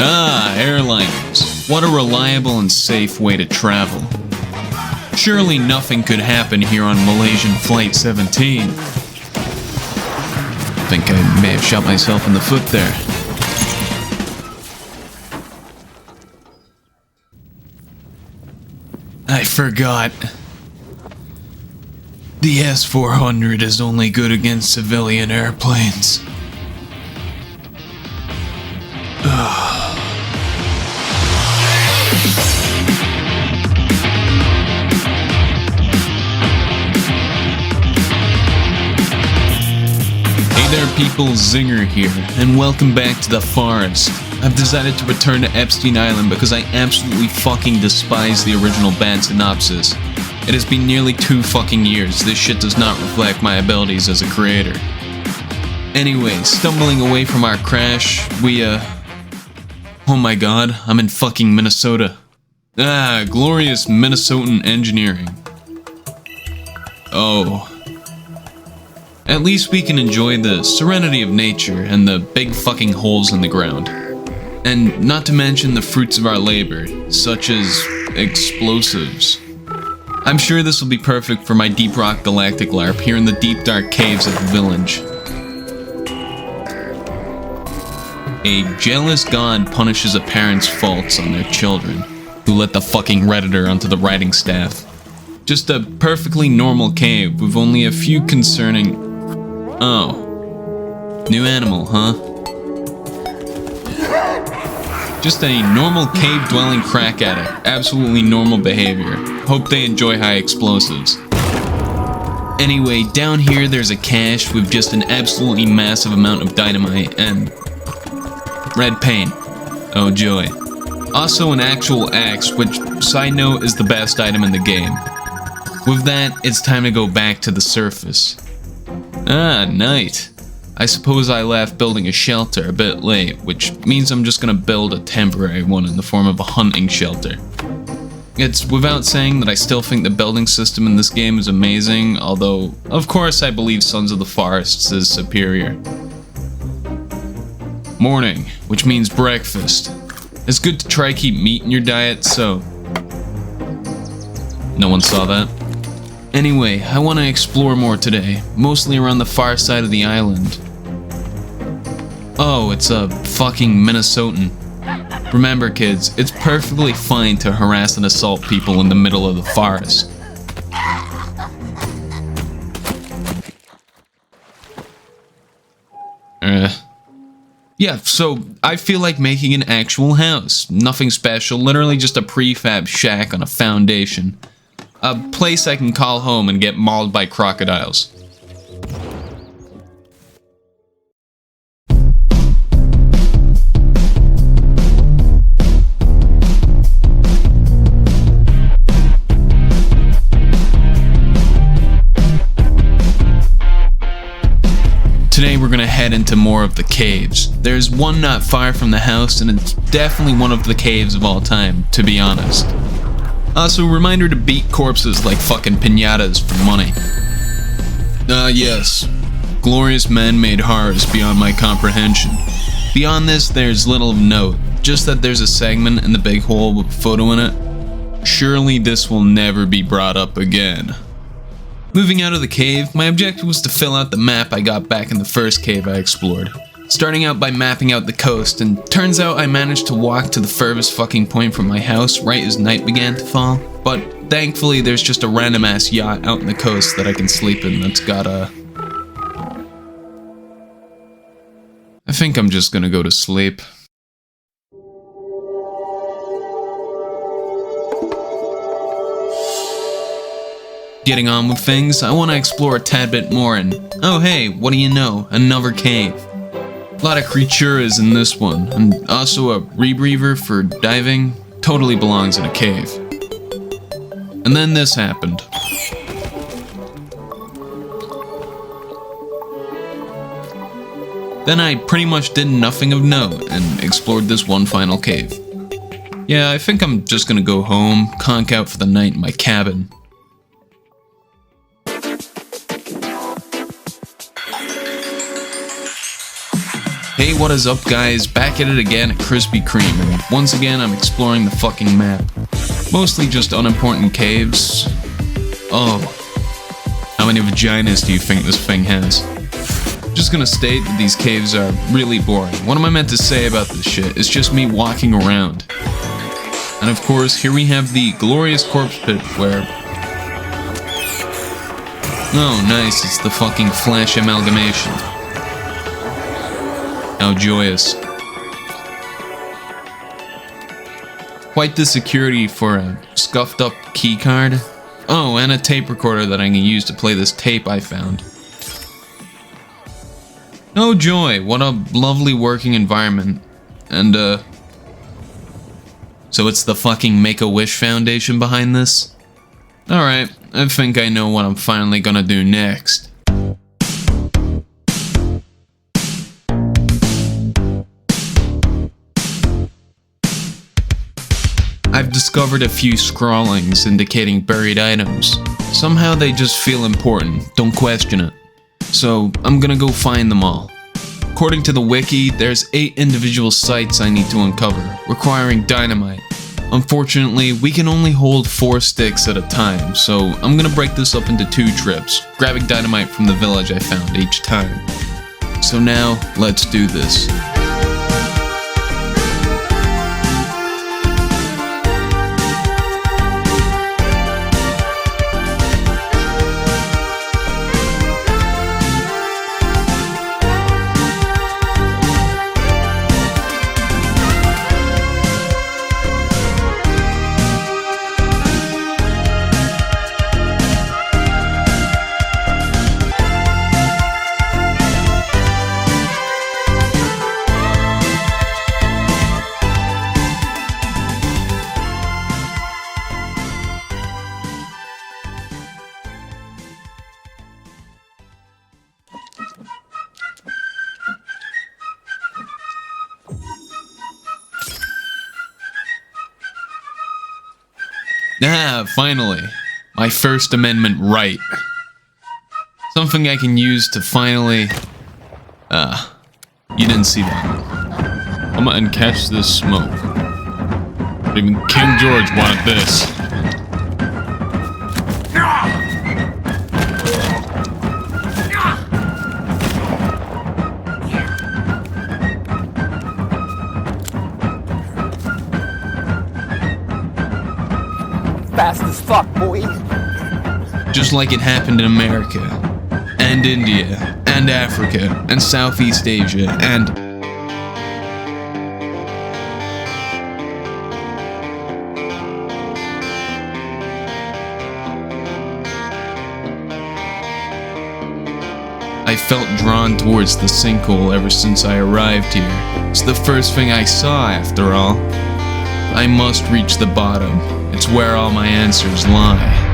Ah, airliners. What a reliable and safe way to travel. Surely nothing could happen here on Malaysian Flight 17. I think I may have shot myself in the foot there. I forgot. The S-400 is only good against civilian airplanes. Hey there people, Zinger here, and welcome back to the forest. I've decided to return to Epstein Island because I absolutely fucking despise the original band Synopsis. It has been nearly 2 fucking years. This shit does not reflect my abilities as a creator. Anyway, stumbling away from our crash, oh my god, I'm in fucking Minnesota. Ah, glorious Minnesotan engineering. Oh. At least we can enjoy the serenity of nature and the big fucking holes in the ground. And not to mention the fruits of our labor, such as explosives. I'm sure this will be perfect for my Deep Rock Galactic LARP here in the deep dark caves of the village. A jealous god punishes a parent's faults on their children, who let the fucking redditor onto the writing staff. Just a perfectly normal cave with only a few concerning... Oh. New animal, huh? Just a normal cave-dwelling crack addict. Absolutely normal behavior. Hope they enjoy high explosives. Anyway, down here there's a cache with just an absolutely massive amount of dynamite and... red paint. Oh joy. Also an actual axe, which, side note, is the best item in the game. With that, it's time to go back to the surface. Ah, night. I suppose I left building a shelter a bit late, which means I'm just gonna build a temporary one in the form of a hunting shelter. It's without saying that I still think the building system in this game is amazing, although, of course, I believe Sons of the Forests is superior. Morning, which means breakfast. It's good to try keep meat in your diet, so... No one saw that? Anyway, I want to explore more today, mostly around the far side of the island. Oh, it's a fucking Minnesotan. Remember kids, it's perfectly fine to harass and assault people in the middle of the forest. Yeah, so I feel like making an actual house. Nothing special, literally just a prefab shack on a foundation. A place I can call home and get mauled by crocodiles. Today we're gonna head into more of the caves. There's one not far from the house and it's definitely one of the caves of all time, to be honest. Also, reminder to beat corpses like fucking piñatas for money. Yes. Glorious man-made horrors beyond my comprehension. Beyond this, there's little of note, just that there's a segment in the big hole with a photo in it. Surely this will never be brought up again. Moving out of the cave, my objective was to fill out the map I got back in the first cave I explored. Starting out by mapping out the coast, and turns out I managed to walk to the furthest fucking point from my house right as night began to fall. But thankfully there's just a random ass yacht out in the coast that I can sleep in that's got a... I think I'm just gonna go to sleep. Getting on with things, I want to explore a tad bit more and... Oh hey, what do you know, another cave. A lot of creatures in this one, and also a rebreather for diving. Totally belongs in a cave. And then this happened. Then I pretty much did nothing of note and explored this one final cave. Yeah, I think I'm just gonna go home, conk out for the night in my cabin. Hey, what is up guys, back at it again at Krispy Kreme, and once again I'm exploring the fucking map. Mostly just unimportant caves. Oh, how many vaginas do you think this thing has? Just gonna state that these caves are really boring. What am I meant to say about this shit? It's just me walking around. And of course, here we have the glorious corpse pit where... Oh, nice, it's the fucking Flash amalgamation. How joyous. Quite the security for a scuffed up keycard. Oh, and a tape recorder that I can use to play this tape I found. Oh joy, what a lovely working environment. And so it's the fucking Make-A-Wish Foundation behind this? Alright, I think I know what I'm finally gonna do next. I've discovered a few scrawlings indicating buried items. Somehow they just feel important, don't question it. So I'm gonna go find them all. According to the wiki, there's 8 individual sites I need to uncover, requiring dynamite. Unfortunately, we can only hold 4 sticks at a time, so I'm gonna break this up into 2 trips, grabbing dynamite from the village I found each time. So now, let's do this. Ah, finally. My First Amendment right. Something I can use to finally... you didn't see that. Come on and catch this smoke. Even King George wanted this. Fast as fuck, boy. Just like it happened in America, and India, and Africa, and Southeast Asia, and... I felt drawn towards the sinkhole ever since I arrived here. It's the first thing I saw, after all. I must reach the bottom. It's where all my answers lie.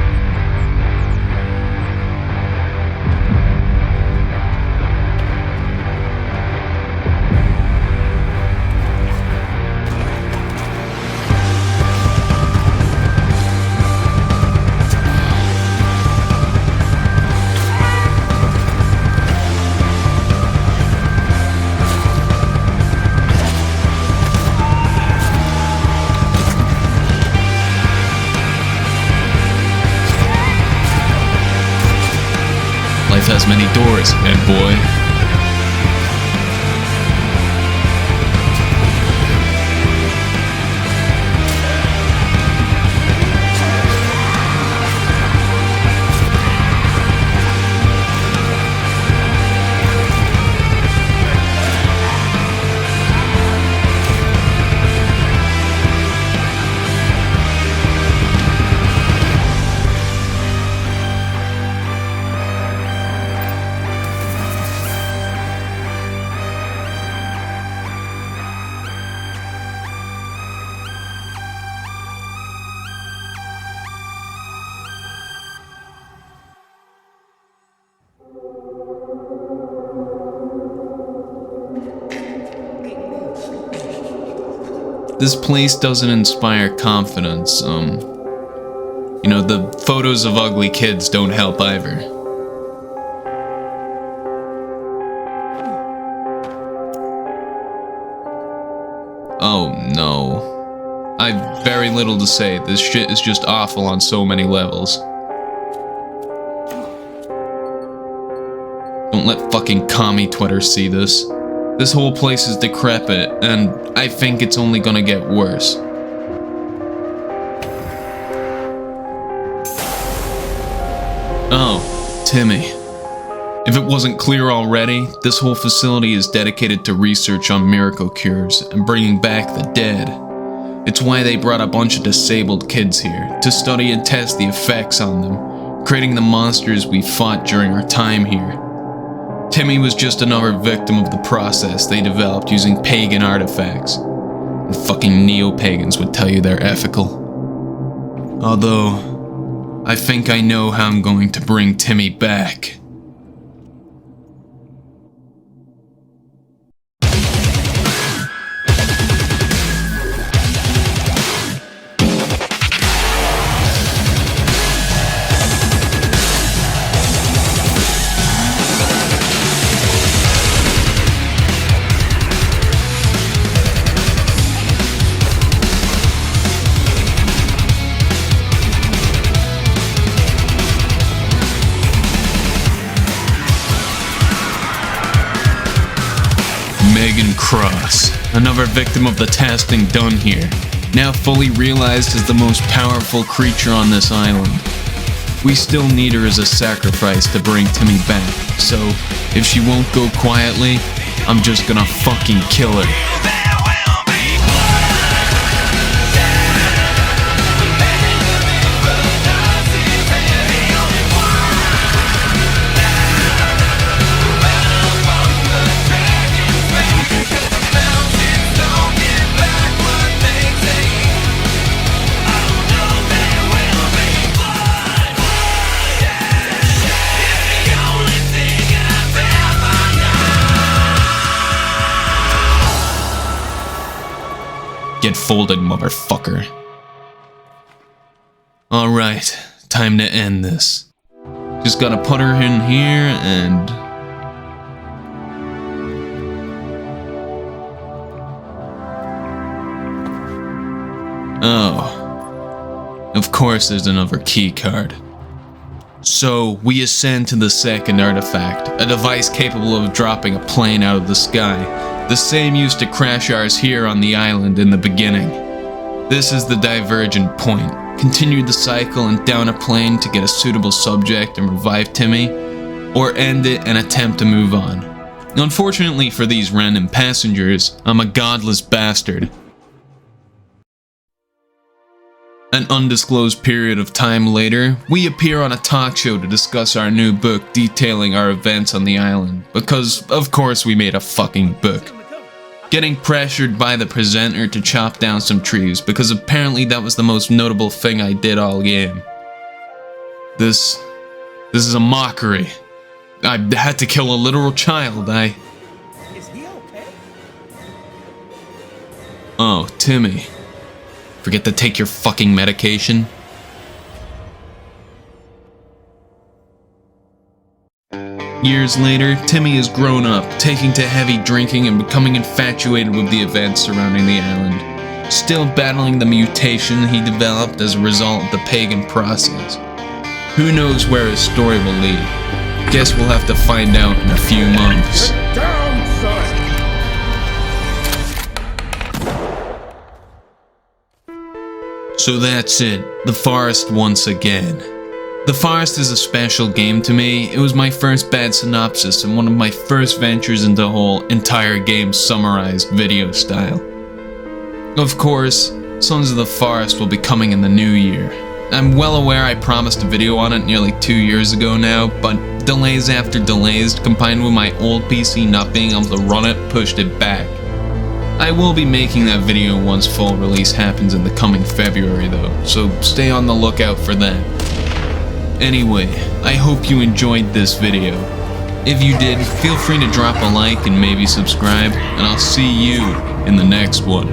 Life has many doors, and boy. This place doesn't inspire confidence, you know, the photos of ugly kids don't help either. Oh no. I've very little to say. This shit is just awful on so many levels. Don't let fucking commie Twitter see this. This whole place is decrepit, and I think it's only gonna get worse. Oh, Timmy. If it wasn't clear already, this whole facility is dedicated to research on miracle cures and bringing back the dead. It's why they brought a bunch of disabled kids here, to study and test the effects on them, creating the monsters we fought during our time here. Timmy was just another victim of the process they developed using pagan artifacts. And fucking neo-pagans would tell you they're ethical. Although, I think I know how I'm going to bring Timmy back. Cross, another victim of the testing done here, now fully realized as the most powerful creature on this island. We still need her as a sacrifice to bring Timmy back, so if she won't go quietly, I'm just gonna fucking kill her. Get folded, motherfucker. Alright, time to end this. Just gotta put her in here and... Oh. Of course there's another key card. So, we ascend to the second artifact, a device capable of dropping a plane out of the sky. The same used to crash ours here on the island in the beginning. This is the divergent point. Continue the cycle and down a plane to get a suitable subject and revive Timmy, or end it and attempt to move on. Unfortunately for these random passengers, I'm a godless bastard. An undisclosed period of time later, we appear on a talk show to discuss our new book detailing our events on the island, because of course we made a fucking book. Getting pressured by the presenter to chop down some trees, because apparently that was the most notable thing I did all game. This is a mockery. I had to kill a literal child. Is he okay? Oh, Timmy. Forget to take your fucking medication? Years later, Timmy has grown up, taking to heavy drinking and becoming infatuated with the events surrounding the island. Still battling the mutation he developed as a result of the pagan process. Who knows where his story will lead? Guess we'll have to find out in a few months. Get down, son! So that's it, the forest once again. The Forest is a special game to me. It was my first bad synopsis and one of my first ventures into the whole entire game summarized video style. Of course, Sons of the Forest will be coming in the new year. I'm well aware I promised a video on it nearly 2 years ago now, but delays after delays combined with my old PC not being able to run it pushed it back. I will be making that video once full release happens in the coming February though, so stay on the lookout for that. Anyway, I hope you enjoyed this video. If you did, feel free to drop a like and maybe subscribe, and I'll see you in the next one.